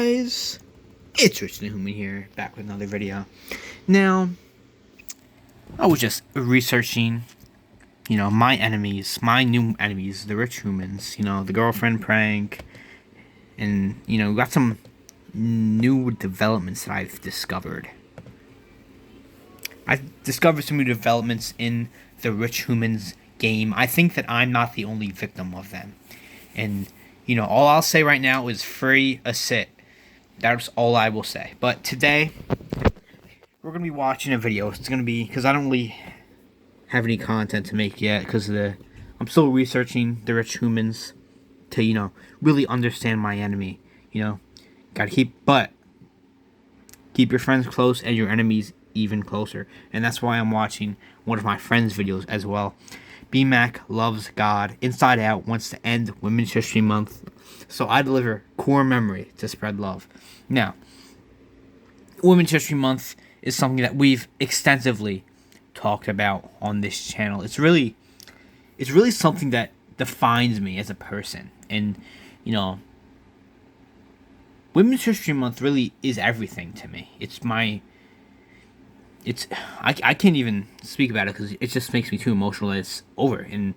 guys, it's Rich the Human here, back with another video. Now, I was just researching, my enemies, my new enemies, the rich humans, the girlfriend prank, and, got some new developments that I've discovered. I've discovered some new developments in the rich humans game. I think that I'm not the only victim of them. And, all I'll say right now is free a sit. That's all I will say. But today, we're going to be watching a video. It's going to be, because I don't really have any content to make yet, because I'm still researching the rich humans to, really understand my enemy. Gotta keep your friends close and your enemies even closer. And that's why I'm watching one of my friends' videos as well. BMAC loves God. Inside Out wants to end Women's History Month. So I deliver core memory to spread love. Now, Women's History Month is something that we've extensively talked about on this channel. It's really something that defines me as a person. And, Women's History Month really is everything to me. I can't even speak about it because it just makes me too emotional that it's over. And,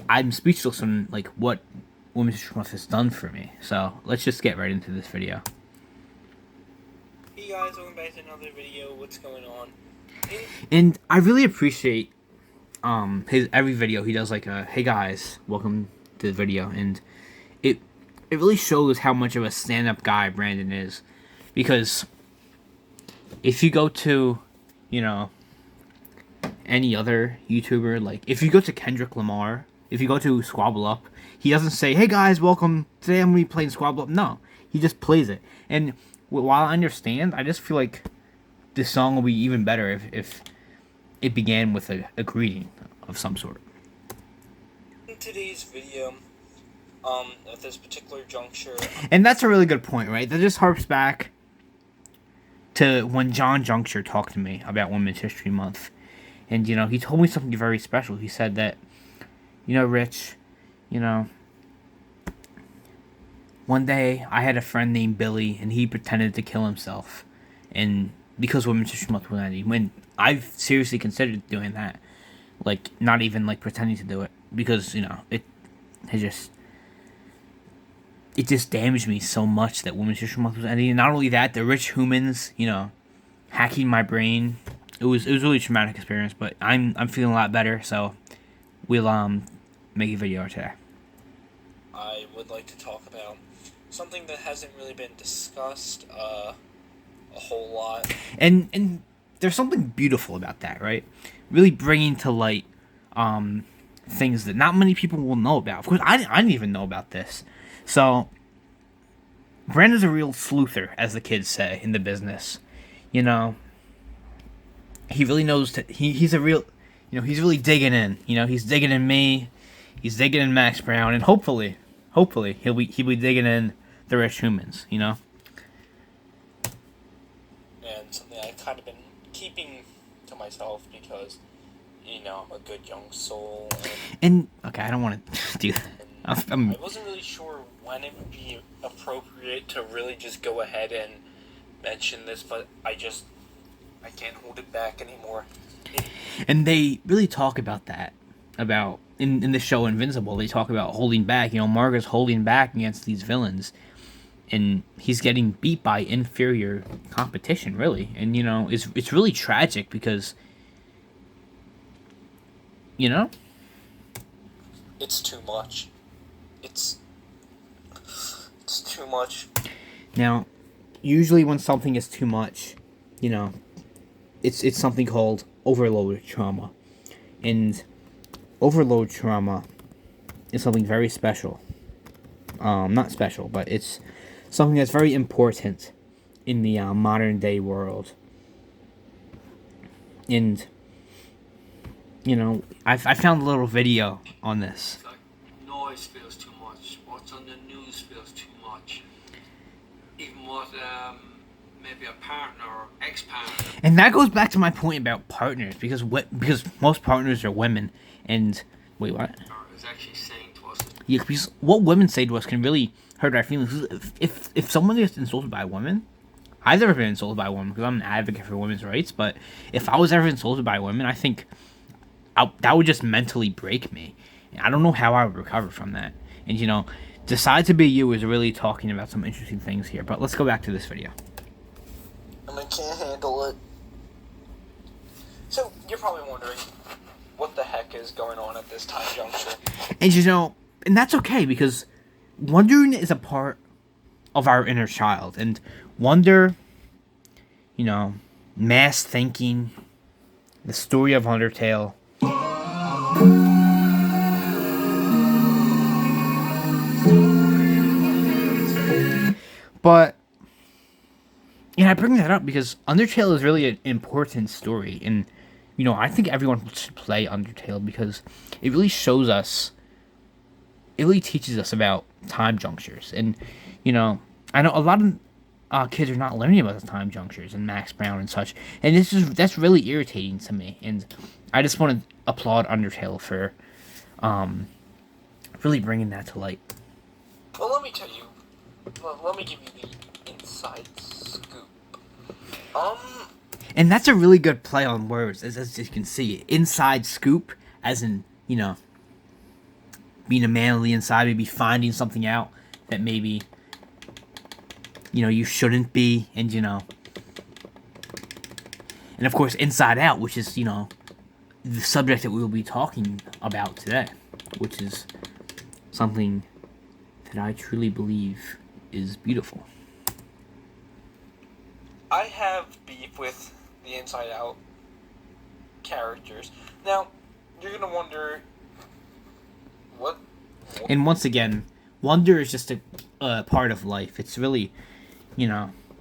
I'm speechless on, what Women's History Month has done for me. So, let's just get right into this video. Hey guys, welcome back to another video. What's going on? And I really appreciate, his every video he does, hey guys, welcome to the video. And it really shows how much of a stand-up guy Brandon is. Because if you go to, any other YouTuber, if you go to Kendrick Lamar, if you go to Squabble Up, he doesn't say, hey guys, welcome, today I'm going to be playing Squabble Up. No, he just plays it. And while I understand, I just feel like this song will be even better if it began with a greeting of some sort. In today's video, at this particular juncture... And that's a really good point, right? That just harps back to when John Juncture talked to me about Women's History Month. And, he told me something very special. He said that, Rich, one day I had a friend named Billy, and he pretended to kill himself. And because Women's History Month was ending, when I've seriously considered doing that. Not even, pretending to do it. Because, it just damaged me so much that Women's History Month was ending. And not only that, the rich humans, hacking my brain. It was really a traumatic experience, but I'm feeling a lot better, so we'll make a video today. I would like to talk about something that hasn't really been discussed a whole lot. And there's something beautiful about that, right? Really bringing to light things that not many people will know about. Of course, I didn't even know about this. So, Brandon's a real sleuther, as the kids say in the business. He really knows he's a real, he's really digging in. He's digging in me, he's digging in Max Brown, and hopefully he'll be digging in the rich humans. And something I've kind of been keeping to myself because, I'm a good young soul. And okay, I don't want to do that. I wasn't really sure when it would be appropriate to really just go ahead and mention this, but I can't hold it back anymore. And they really talk about that, in the show Invincible, they talk about holding back. Marga's holding back against these villains, and he's getting beat by inferior competition, really. And, it's really tragic because, It's too much. It's too much. Now, usually when something is too much, it's something called overload trauma. And overload trauma is something very special. Not special, but it's something that's very important in the modern day world. And, I found a little video on this. It's like noise feels too much. What's on the news feels too much. Even what maybe a partner or ex-partner. And that goes back to my point about partners, because most partners are women. And wait, what? Is actually saying to us. Yeah, because what women say to us can really hurt our feelings. If someone gets insulted by a woman, I've never been insulted by a woman because I'm an advocate for women's rights. But if I was ever insulted by a woman, I think that would just mentally break me. And I don't know how I would recover from that. And Decide to Be You is really talking about some interesting things here. But let's go back to this video. And I can't handle it. So, you're probably wondering, what the heck is going on at this time juncture? And that's okay, because wondering is a part of our inner child. And wonder, mass thinking, the story of Undertale. But, I bring that up because Undertale is really an important story, and, I think everyone should play Undertale because it really shows us, it really teaches us about time junctures, and, I know a lot of kids are not learning about the time junctures and Max Brown and such, and that's really irritating to me, and I just want to applaud Undertale for, really bringing that to light. Well, let me tell you, let me give you the inside scoop. And that's a really good play on words, as you can see. Inside scoop, as in, being a man on the inside, maybe finding something out that maybe, you shouldn't be, and, and of course, inside out, which is, the subject that we will be talking about today, which is something that I truly believe is beautiful. I have beef with the Inside Out characters. Now, you're gonna wonder what. And once again, wonder is just a part of life. It's really,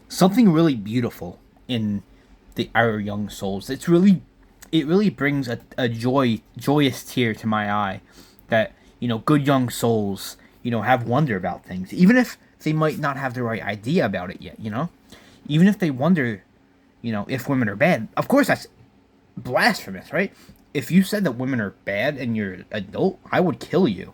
something really beautiful in our young souls. It really brings a joyous tear to my eye that good young souls have wonder about things, even if they might not have the right idea about it yet. Even if they wonder, if women are bad. Of course, that's blasphemous, right? If you said that women are bad and you're an adult, I would kill you.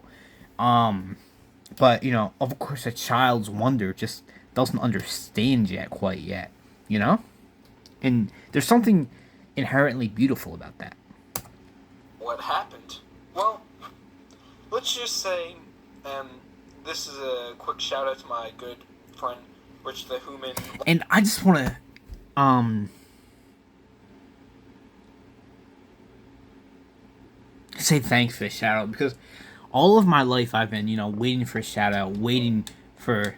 But, of course, a child's wonder just doesn't understand quite yet, And there's something inherently beautiful about that. What happened? Well, let's just say, this is a quick shout out to my good friend, Rich the Human. And I just want to, say thanks for the shout out, because all of my life I've been, waiting for a shout out, waiting for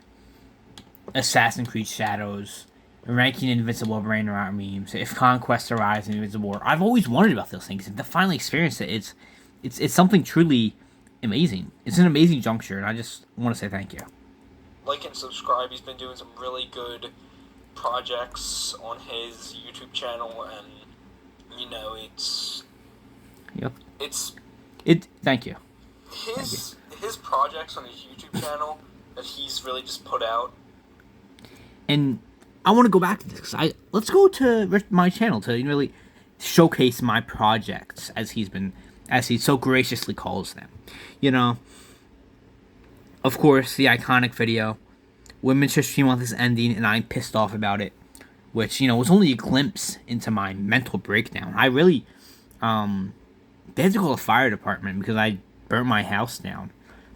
Assassin's Creed Shadows, ranking Invincible Brain Rot memes, if Conquest Arise and Invincible War. I've always wondered about those things, and to finally experience it, it's something truly amazing. It's an amazing juncture, and I just want to say thank you. Like and subscribe. He's been doing some really good projects on his YouTube channel, and it's. Yep. Thank you. His projects on his YouTube channel that he's really just put out. And I want to go back to this because let's go to my channel to really showcase my projects as he so graciously calls them. Of course, the iconic video, Women's History Month is ending, and I'm pissed off about it, which was only a glimpse into my mental breakdown. I really, they had to call the fire department because I burnt my house down,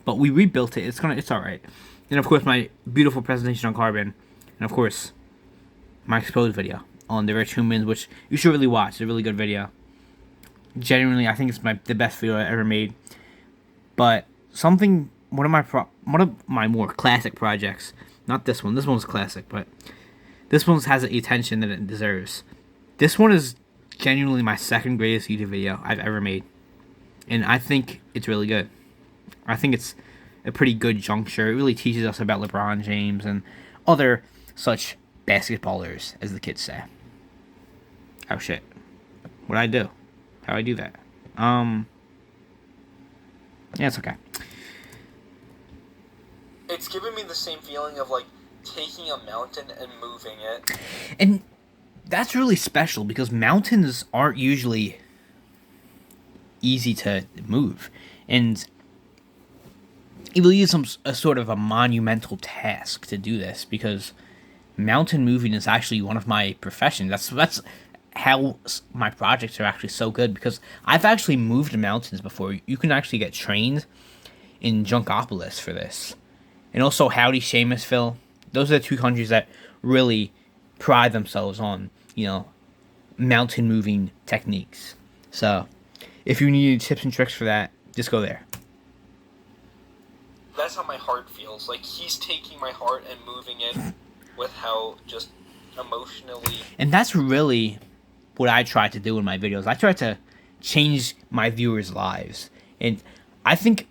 but we rebuilt it. It's all right. And of course, my beautiful presentation on Carbon, and of course, my exposed video on the Rich Humans, which you should really watch. It's a really good video. Genuinely, I think it's the best video I ever made. But one of my more classic projects, not this one. This one's classic, but this one has the attention that it deserves. This one is genuinely my second greatest YouTube video I've ever made, and I think it's really good. I think it's a pretty good juncture. It really teaches us about LeBron James and other such basketballers, as the kids say. Oh shit. What'd I do? How'd I do that? Yeah, it's okay. It's giving me the same feeling of like taking a mountain and moving it. And that's really special because mountains aren't usually easy to move. And it really is a sort of a monumental task to do this, because mountain moving is actually one of my professions. That's how my projects are actually so good, because I've actually moved mountains before. You can actually get trained in Junkopolis for this, and also Howdy Seamusville. Those are the two countries that really pride themselves on, mountain moving techniques. So, if you need tips and tricks for that, just go there. That's how my heart feels. Like, he's taking my heart and moving it with how just emotionally. And that's really what I try to do in my videos. I try to change my viewers' lives. And I think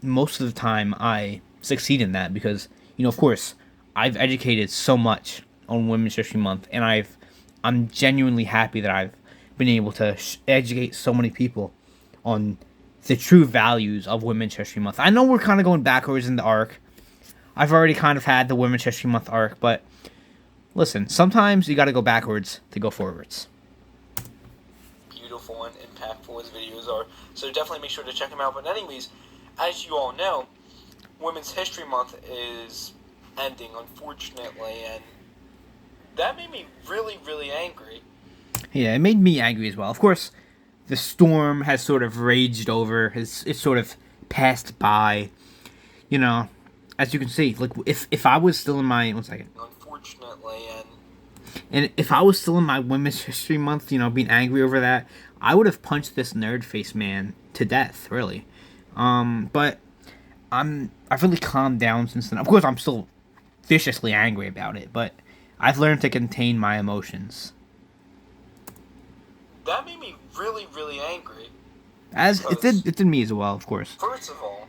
most of the time I succeed in that because, of course, I've educated so much on Women's History Month, and I'm genuinely happy that I've been able to educate so many people on the true values of Women's History Month. I know we're kind of going backwards in the arc. I've already kind of had the Women's History Month arc, but listen, sometimes you got to go backwards to go forwards. Beautiful and impactful his videos are, so definitely make sure to check him out. But anyways, as you all know, Women's History Month is ending, unfortunately, and that made me really, really angry. Yeah, it made me angry as well. Of course, the storm has sort of raged over. It's sort of passed by. As you can see, like if I was still in my Unfortunately, and if I was still in my Women's History Month, being angry over that, I would have punched this nerd face man to death, really. But I've really calmed down since then. Of course, I'm still viciously angry about it, but I've learned to contain my emotions. that made me really, really angry. As it did me as well, of course. First of all,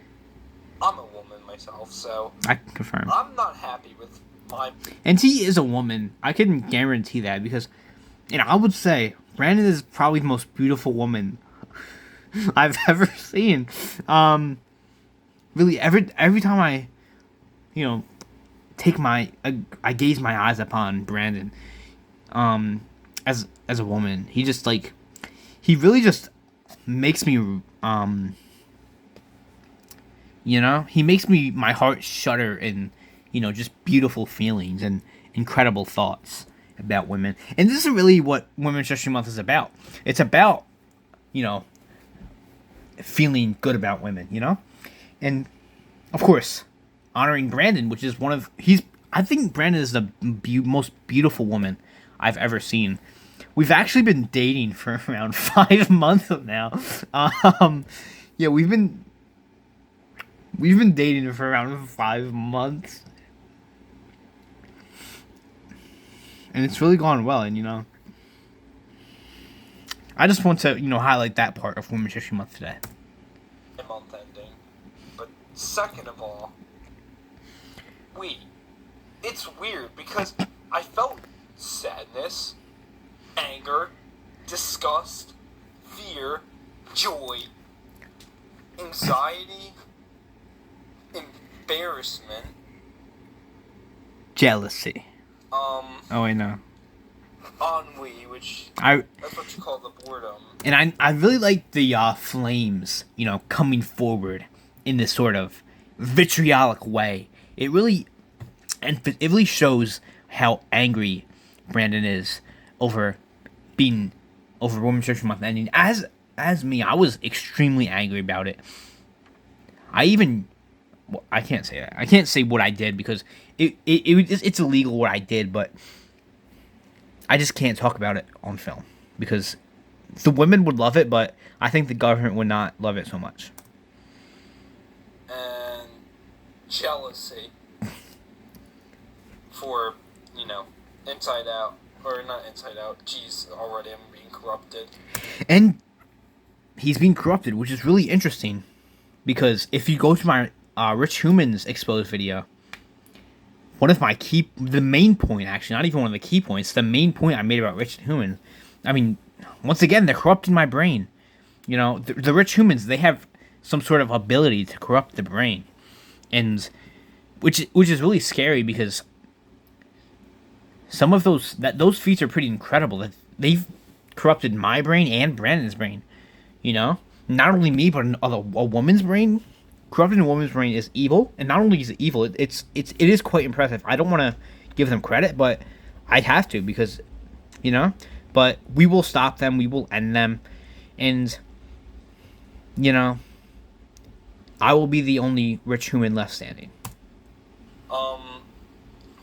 I'm a woman myself, so I can confirm. I'm not happy with my. And she is a woman. I can guarantee that because, I would say Brandon is probably the most beautiful woman I've ever seen. Really, every time I, I gaze my eyes upon Brandon, as a woman, he just he really just makes me he makes my heart shudder in just beautiful feelings and incredible thoughts about women. And this is really what Women's History Month is about. It's about feeling good about women, and of course honoring Brandon, which is I think Brandon is the most beautiful woman I've ever seen. We've actually been dating for around 5 months now. Yeah, we've been dating for around 5 months, and it's really gone well. And I just want to highlight that part of Women's History Month today. Month ending, but second of all, it's weird because I felt sadness, anger, disgust, fear, joy, anxiety, embarrassment, Jealousy. Oh, I know. ennui, which that's what you call the boredom. And I really like the flames, coming forward in this sort of vitriolic way. It really shows how angry Brandon is over Women's History Month ending. As me, I was extremely angry about it. I can't say that. I can't say what I did because it's illegal what I did, but I just can't talk about it on film because the women would love it, but I think the government would not love it so much. And jealousy for, Inside Out, or not Inside Out, jeez, already I'm being corrupted. And he's being corrupted, which is really interesting because if you go to my Rich Humans Exposed video, the main point, actually, not even one of the key points, the main point I made about Rich Humans, once again, they're corrupting my brain. The Rich Humans, they have some sort of ability to corrupt the brain, and which is really scary because some of those feats are pretty incredible. That they've corrupted my brain and Brandon's brain. Not only me, but a woman's brain. corrupting a woman's brain is evil, and not only is it evil, it is quite impressive. I don't want to give them credit, but I have to because, you know. But we will stop them. We will end them, and you know, I will be the only rich human left standing.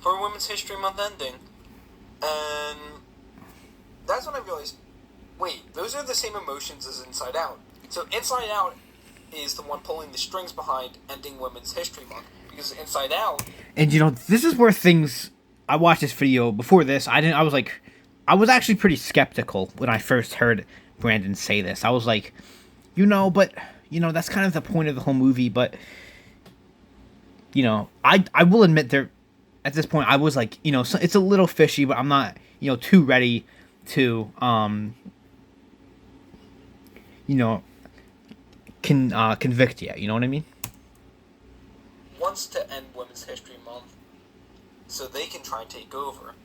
For Women's History Month ending, and that's when I realized, wait, those are the same emotions as Inside Out. So Inside Out is the one pulling the strings behind ending Women's History Month, because Inside Out. And you know, this is where things. I watched this video before this. I was actually pretty skeptical when I first heard Brandon say this. I was like, but that's kind of the point of the whole movie. But I will admit there. At this point, I was like, so it's a little fishy, but I'm not, too ready to, convict yet. You know what I mean? Wants to end Women's History Month so they can try and take over.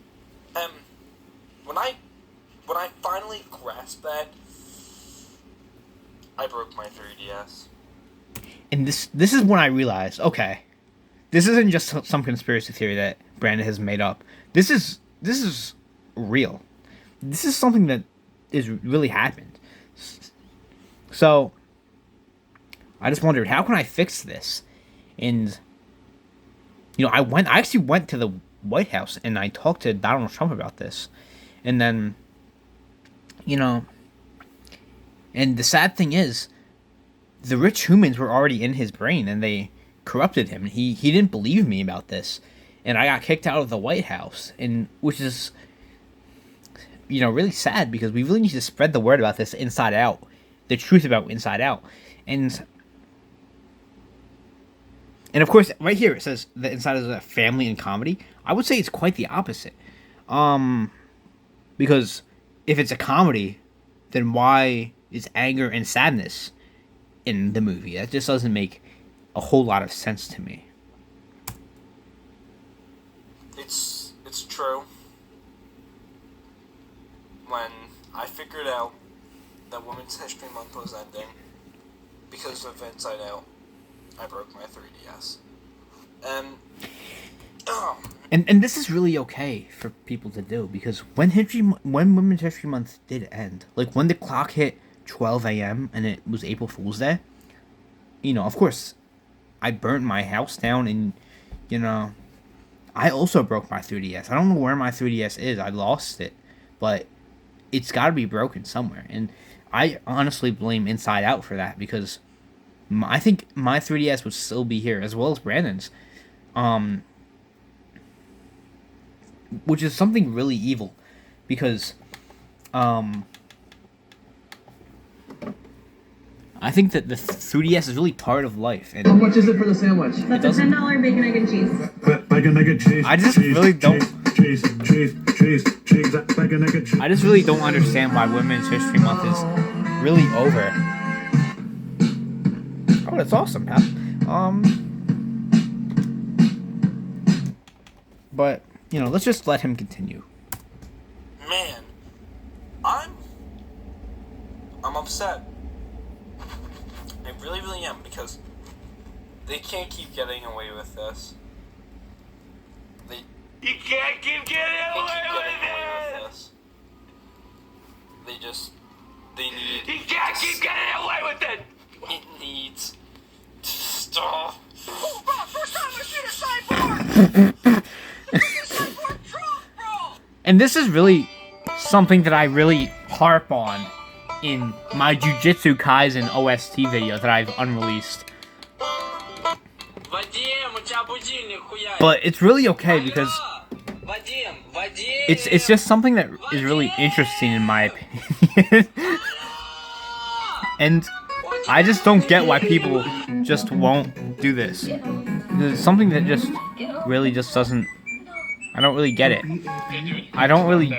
When I finally grasped that, I broke my 3DS. And this is when I realized, okay, this isn't just some conspiracy theory that Brandon has made up. This is real. This is something that is really happened. So I just wondered, how can I fix this? And I actually went to the White House and I talked to Donald Trump about this. And then and the sad thing is, the rich humans were already in his brain and they corrupted him. He didn't believe me about this, and I got kicked out of the White House, and which is really sad because we really need to spread the word about this Inside Out, the truth about Inside Out, and of course right here it says that Inside is a family and comedy. I would say it's quite the opposite, because if it's a comedy, then why is anger and sadness in the movie? That just doesn't make a whole lot of sense to me. It's true. When I figured out that Women's History Month was ending because of Inside Out, I broke my 3DS. And this is really okay for people to do, because when Women's History Month did end, like when the clock hit 12 a.m. and it was April Fool's Day, of course, I burnt my house down, and I also broke my 3DS. I don't know where my 3DS is. I lost it, but it's got to be broken somewhere, and I honestly blame Inside Out for that, because I think my 3DS would still be here, as well as Brandon's, which is something really evil, because I think that the 3DS is really part of life. And how much is it for the sandwich? That's a $10 bacon, egg, and cheese. Bacon, egg, and cheese. I just really don't. Cheese, bacon, egg, and cheese. I just really don't understand why Women's History Month is really over. Oh, that's awesome, pal. But let's just let him continue. Man, I'm upset. I really, really am, because they can't keep getting away with this. You can't keep getting away with it! this. They need... You can't keep getting away with it! It needs to stop. Oh, bro, first time I see a cyborg! Cyborg truck, bro! And this is really something that I really harp on in my Jujutsu Kaisen OST video that I've unreleased. But it's really okay, because it's just something that is really interesting in my opinion. And I just don't get why people just won't do this. It's something that just really just doesn't... I don't really get it. I don't really,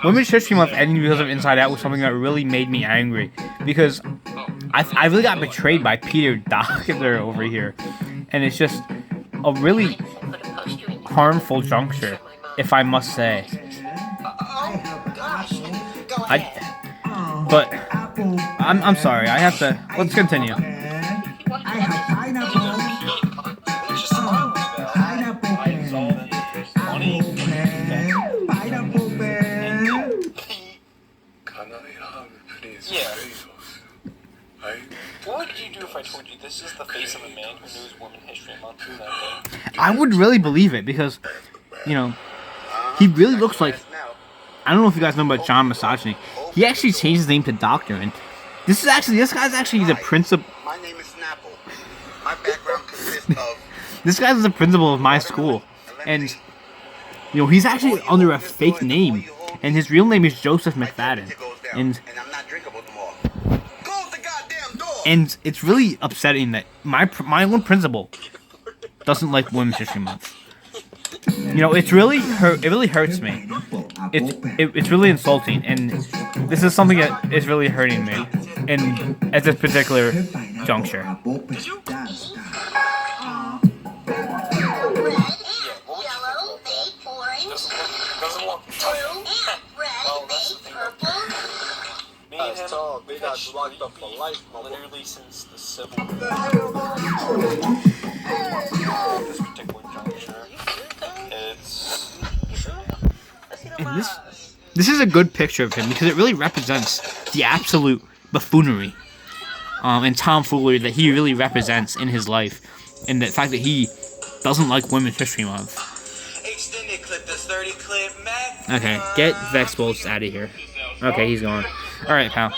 Women's History Month ending because of Inside Out was something that really made me angry, because I really got betrayed by Peter Doctor over here, and it's just a really harmful juncture, if I must say. But I'm sorry. I have to. Let's continue. I have pineapple told you this is the face of a man who knows Women's History Month is ending. I would really believe it because, you know, he really looks like. I don't know if you guys know about John Misogyny. He actually changed his name to Doctor, and this guy's actually the principal. My name is Snapple. My background consists of This guy's the principal of my school, and you know he's actually under a fake name, and his real name is Joseph McFadden, and I'm not drinkable tomorrow. Close the goddamn door. and it's really upsetting that my own principal doesn't like Women's History Month. You know, it really hurts me. It's really insulting, and this is something that is really hurting me, and at this particular juncture. Doesn't look well, that's the thing. Me and him, we've had locked up for life, literally since the Civil War. This particular juncture, it's... And this is a good picture of him because it really represents the absolute buffoonery and tomfoolery that he really represents in his life, and the fact that he doesn't like Women's History Month. Okay, get Vex Bolts out of here. Okay, he's gone. Alright, pal.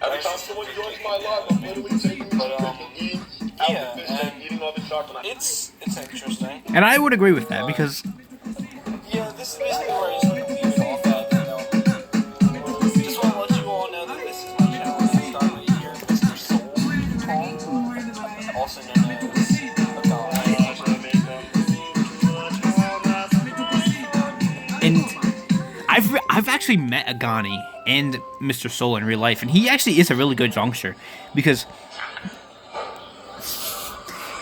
Every time someone joins my live, I'm literally taking yeah, and it's interesting. And I would agree with that because Yeah, this is basically where I just leave off at, you know. Just want to let you all know that this is my channel. I start right here, Mr. Soul, also known as and I've actually met Agani and Mr. Soul in real life, and he actually is a really good juncture because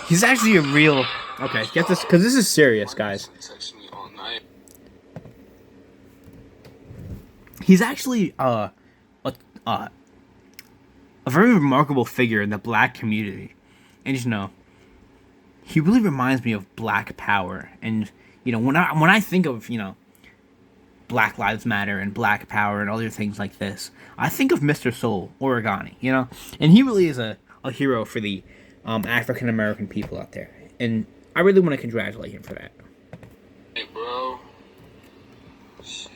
he's actually a real. Okay, get this because this is serious, guys. He's actually a very remarkable figure in the black community, and you know, he really reminds me of Black Power. And you know, when I think of Black Lives Matter and Black Power and other things like this, I think of Mr. Soul Origani, and he really is a hero for the African American people out there, and I really want to congratulate him for that. Hey, bro. Shit.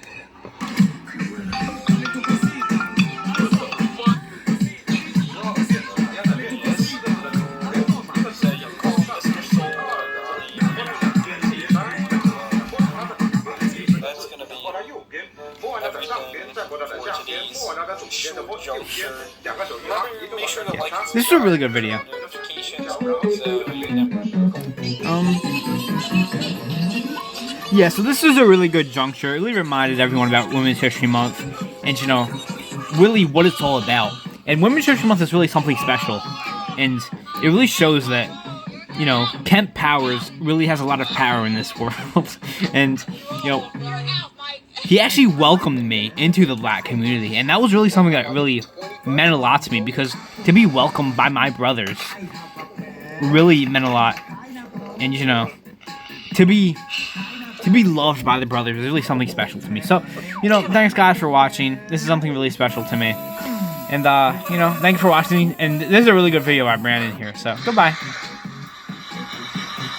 This is a really good video. Yeah, so this is a really good juncture. It really reminded everyone about Women's History Month and, really what it's all about. And Women's History Month is really something special. And it really shows that, Kemp Powers really has a lot of power in this world. And, he actually welcomed me into the black community. And that was really something that really meant a lot to me, because to be welcomed by my brothers really meant a lot. And, to be loved by the brothers is really something special to me. So, thanks guys for watching. This is something really special to me. And, thank you for watching. And this is a really good video by Brandon here. So, goodbye.